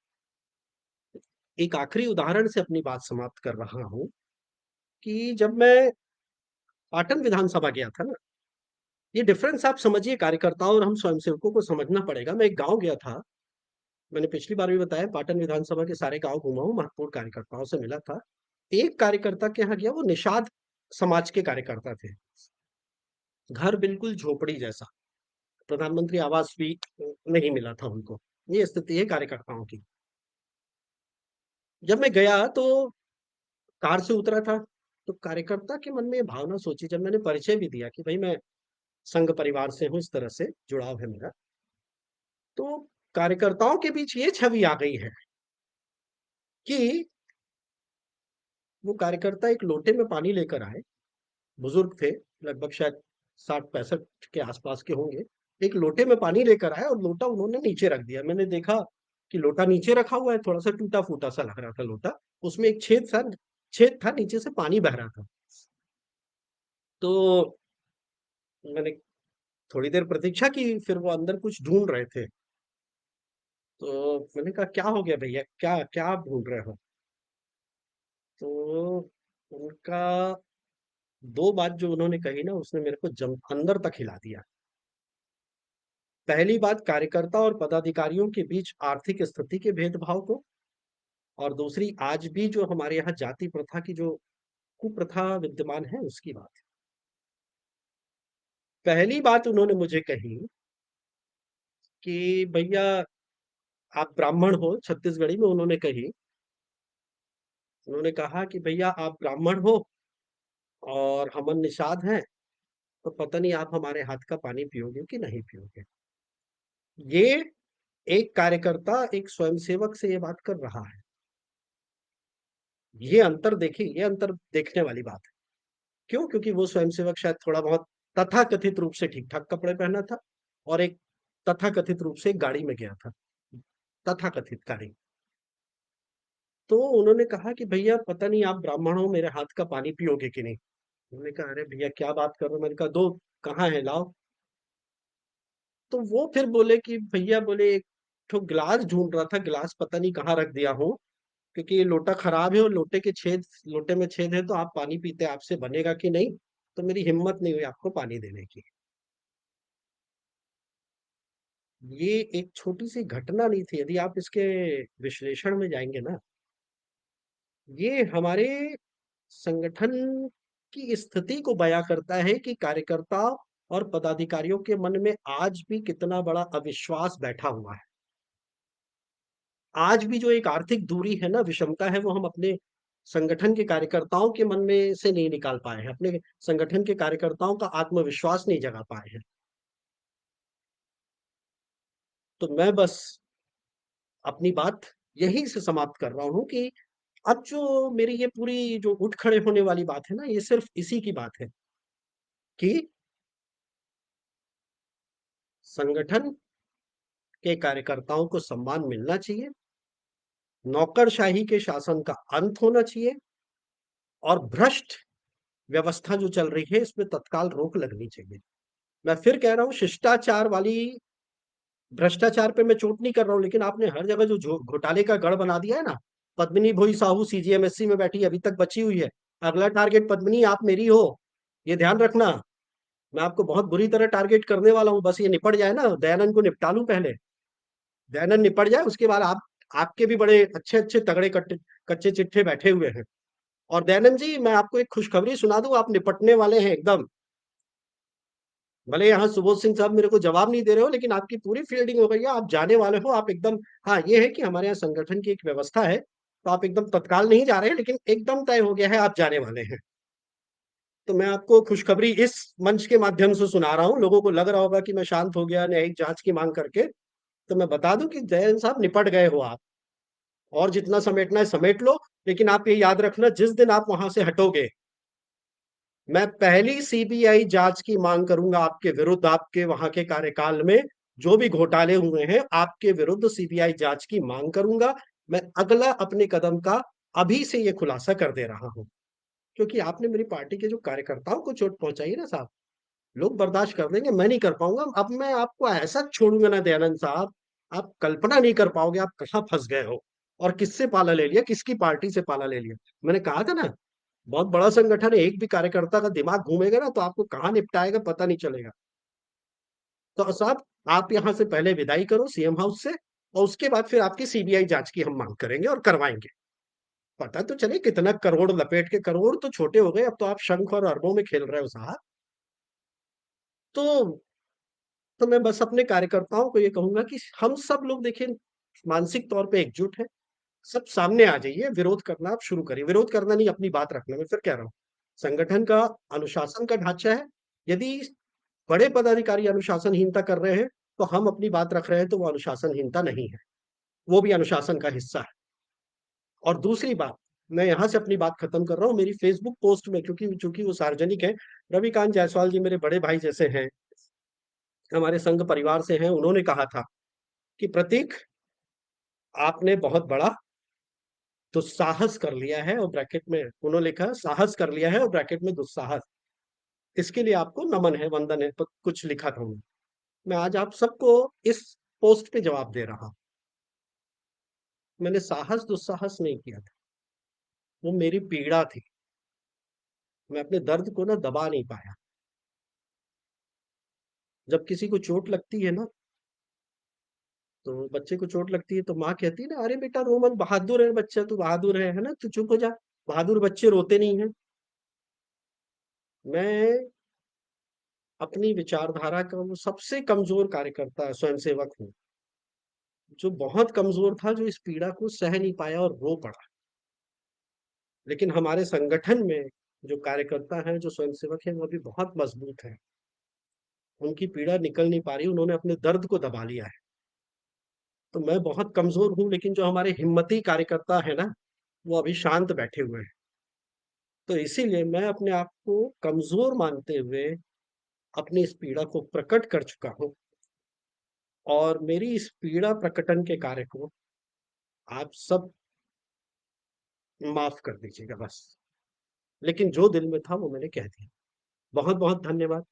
एक आखिरी उदाहरण से अपनी बात समाप्त कर रहा हूं कि जब मैं पाटन विधानसभा गया था ना, ये डिफरेंस आप समझिए, कार्यकर्ताओं और हम स्वयंसेवकों को समझना पड़ेगा। मैं एक गांव गया था, मैंने पिछली बार भी बताया, पाटन विधानसभा के सारे गांव घुमा हूं, महत्वपूर्ण कार्यकर्ताओं से मिला था। एक कार्यकर्ता के यहाँ गया, वो निषाद समाज के कार्यकर्ता थे। घर बिल्कुल झोपड़ी जैसा, प्रधानमंत्री आवास भी नहीं मिला था उनको। ये स्थिति है कार्यकर्ताओं की। जब मैं गया तो कार से उतरा था, तो कार्यकर्ता के मन में ये भावना सोची, जब मैंने परिचय भी दिया कि भाई मैं संघ परिवार से हूं, इस तरह से जुड़ाव है मेरा, तो कार्यकर्ताओं के बीच ये छवि आ गई है कि वो कार्यकर्ता एक लोटे में पानी लेकर आए। बुजुर्ग थे, लगभग शायद 60-65 के आसपास के होंगे। एक लोटे में पानी लेकर आए और लोटा उन्होंने नीचे रख दिया। मैंने देखा कि लोटा नीचे रखा हुआ है, थोड़ा सा टूटा फूटा सा लग रहा था लोटा, उसमें एक छेद था, नीचे से पानी बह रहा था। तो मैंने थोड़ी देर प्रतीक्षा की, फिर वो अंदर कुछ ढूंढ रहे थे। तो मैंने कहा क्या हो गया भैया, क्या क्या आप ढूंढ रहे हो? तो उनका दो बात जो उन्होंने कही ना, उसने मेरे को जम अंदर तक हिला दिया। पहली बात, कार्यकर्ता और पदाधिकारियों के बीच आर्थिक स्थिति के भेदभाव को, और दूसरी आज भी जो हमारे यहाँ जाति प्रथा की जो कुप्रथा विद्यमान है उसकी बात। पहली बात उन्होंने मुझे कही कि भैया आप ब्राह्मण हो, छत्तीसगढ़ी में उन्होंने कही। उन्होंने कहा कि भैया आप ब्राह्मण हो और हमन निषाद हैं, तो पता नहीं आप हमारे हाथ का पानी पियोगे कि नहीं पियोगे। ये एक कार्यकर्ता एक स्वयंसेवक से ये बात कर रहा है। ये अंतर देखिए, ये अंतर देखने वाली बात है। क्यों? क्योंकि वो स्वयंसेवक शायद थोड़ा बहुत तथाकथित रूप से ठीक ठाक कपड़े पहना था और एक तथाकथित रूप से एक गाड़ी में गया था, तथाकथित गाड़ी। तो उन्होंने कहा कि भैया पता नहीं आप ब्राह्मण हो, मेरे हाथ का पानी पियोगे कि नहीं। उन्होंने कहा अरे भैया क्या बात कर रहे हो? मैंने कहा दो, कहाँ है लाओ। तो वो फिर बोले कि भैया बोले एक ठो गिलास ढूंढ रहा था, गिलास पता नहीं कहाँ रख दिया हूँ, क्योंकि ये लोटा खराब है और लोटे में छेद है, तो आप पानी पीते आपसे बनेगा कि नहीं। तो मेरी हिम्मत नहीं हुई आपको पानी देने की। ये एक छोटी सी घटना नहीं थी, यदि आप इसके विश्लेषण में जाएंगे ना, ये हमारे संगठन की स्थिति को बयां करता है कि कार्यकर्ता और पदाधिकारियों के मन में आज भी कितना बड़ा अविश्वास बैठा हुआ है। आज भी जो एक आर्थिक दूरी है ना, विषमता है, वो हम अपने संगठन के कार्यकर्ताओं के मन में से नहीं निकाल पाए हैं। अपने संगठन के कार्यकर्ताओं का आत्मविश्वास नहीं जगा पाए हैं। तो मैं बस अपनी बात यहीं से समाप्त कर रहा हूँ कि अब जो मेरी ये पूरी जो उठ खड़े होने वाली बात है ना, ये सिर्फ इसी की बात है कि संगठन के कार्यकर्ताओं को सम्मान मिलना चाहिए, नौकरशाही के शासन का अंत होना चाहिए और भ्रष्ट व्यवस्था जो चल रही है इसमें तत्काल रोक लगनी चाहिए। मैं फिर कह रहा हूँ, शिष्टाचार वाली भ्रष्टाचार पे मैं चोट नहीं कर रहा हूँ, लेकिन आपने हर जगह जो घोटाले का गढ़ बना दिया है ना, पद्मिनी भोई साहू सीजीएमएससी में बैठी अभी तक बची हुई है। अगला टारगेट पद्मिनी आप मेरी हो, ये ध्यान रखना। मैं आपको बहुत बुरी तरह टारगेट करने वाला हूँ, बस ये निपट जाए ना, दयानंद को निपटा लूं पहले। दयानंद निपट जाए, उसके बाद आप, आपके भी बड़े अच्छे अच्छे तगड़े कच्चे चिट्ठे बैठे हुए हैं। और दयानंद जी, मैं आपको एक खुशखबरी सुना दूं, आप निपटने वाले हैं एकदम। भले यहाँ सुबोध सिंह साहब मेरे को जवाब नहीं दे रहे हो, लेकिन आपकी पूरी फील्डिंग हो गई है, आप जाने वाले हो, आप एकदम। हाँ, ये है कि हमारे यहाँ संगठन की एक व्यवस्था है, तो आप एकदम तत्काल नहीं जा रहे हैं, लेकिन एकदम तय हो गया है, आप जाने वाले हैं। तो मैं आपको खुशखबरी इस मंच के माध्यम से सुना रहा हूँ। लोगों को लग रहा होगा कि मैं शांत हो गया न्यायिक जांच की मांग करके, तो मैं बता दूं कि जयंत साहब निपट गए हो आप। और जितना समेटना है समेट लो, लेकिन आप ये याद रखना, जिस दिन आप वहां से हटोगे, मैं पहली सीबीआई जांच की मांग करूंगा आपके विरुद्ध। आपके वहां के कार्यकाल में जो भी घोटाले हुए हैं, आपके विरुद्ध सीबीआई जांच की मांग करूंगा। मैं अगला अपने कदम का अभी से ये खुलासा कर दे रहा हूं, क्योंकि आपने मेरी पार्टी के जो कार्यकर्ताओं को चोट पहुंचाई है ना साहब, लोग बर्दाश्त कर लेंगे, मैं नहीं कर पाऊंगा। अब मैं आपको ऐसा छोड़ूंगा ना दयानंद साहब, आप कल्पना नहीं कर पाओगे आप कहाँ फंस गए हो और किससे पाला ले लिया, किसकी पार्टी से पाला ले लिया। मैंने कहा था ना, बहुत बड़ा संगठन है, एक भी कार्यकर्ता का दिमाग घूमेगा ना तो आपको कहाँ निपटाएगा पता नहीं चलेगा। तो साहब, आप यहाँ से पहले विदाई करो सीएम हाउस से, और उसके बाद फिर आपकी सीबीआई जांच की हम मांग करेंगे और करवाएंगे। पता तो चले कितना करोड़ लपेट के, करोड़ तो छोटे हो गए, अब तो आप शंख और अरबों में खेल रहे हो साहब। तो मैं बस अपने कार्यकर्ताओं को ये कहूंगा कि हम सब लोग देखिए, मानसिक तौर पे एकजुट है, सब सामने आ जाइए, विरोध करना आप शुरू करिए। विरोध करना नहीं, अपनी बात रखना। मैं फिर कह रहा हूँ, संगठन का अनुशासन का ढांचा है, यदि बड़े पदाधिकारी अनुशासनहीनता कर रहे हैं, तो हम अपनी बात रख रहे हैं, तो वो अनुशासनहीनता नहीं है, वो भी अनुशासन का हिस्सा है। और दूसरी बात, मैं यहां से अपनी बात खत्म कर रहा हूँ। मेरी फेसबुक पोस्ट में, क्योंकि चूंकि वो सार्वजनिक है, रविकांत जायसवाल जी मेरे बड़े भाई जैसे हैं, हमारे संघ परिवार से हैं, उन्होंने कहा था कि प्रतीक, आपने बहुत बड़ा दुस्साहस कर लिया है, और ब्रैकेट में उन्होंने लिखा साहस कर लिया है और ब्रैकेट में दुस्साहस, इसके लिए आपको नमन है, वंदन है, कुछ लिखा था उन्होंने। मैं आज आप सबको इस पोस्ट पे जवाब दे रहा हूं। मैंने साहस दुस्साहस नहीं किया था, वो मेरी पीड़ा थी। मैं अपने दर्द को ना दबा नहीं पाया। जब किसी को चोट लगती है ना, तो बच्चे को चोट लगती है तो माँ कहती है ना, अरे बेटा रो मत, बहादुर है बच्चा, तू बहादुर है ना, तू चुप हो जा। बहादुर बच्चे रोते नहीं है। मैं अपनी विचारधारा का वो सबसे कमजोर कार्यकर्ता स्वयंसेवक हूँ, जो बहुत कमजोर था, जो इस पीड़ा को सह नहीं पाया और रो पड़ा। लेकिन हमारे संगठन में जो कार्यकर्ता हैं, जो स्वयंसेवक हैं, वो भी बहुत मजबूत हैं। उनकी पीड़ा निकल नहीं पा रही, उन्होंने अपने दर्द को दबा लिया है। तो मैं बहुत कमजोर हूँ, लेकिन जो हमारे हिम्मती कार्यकर्ता है ना, वो अभी शांत बैठे हुए हैं। तो इसीलिए मैं अपने आप को कमजोर मानते हुए अपनी इस पीड़ा को प्रकट कर चुका हूँ, और मेरी इस पीड़ा प्रकटन के कार्य को आप सब माफ कर दीजिएगा बस। लेकिन जो दिल में था वो मैंने कह दिया। बहुत बहुत धन्यवाद।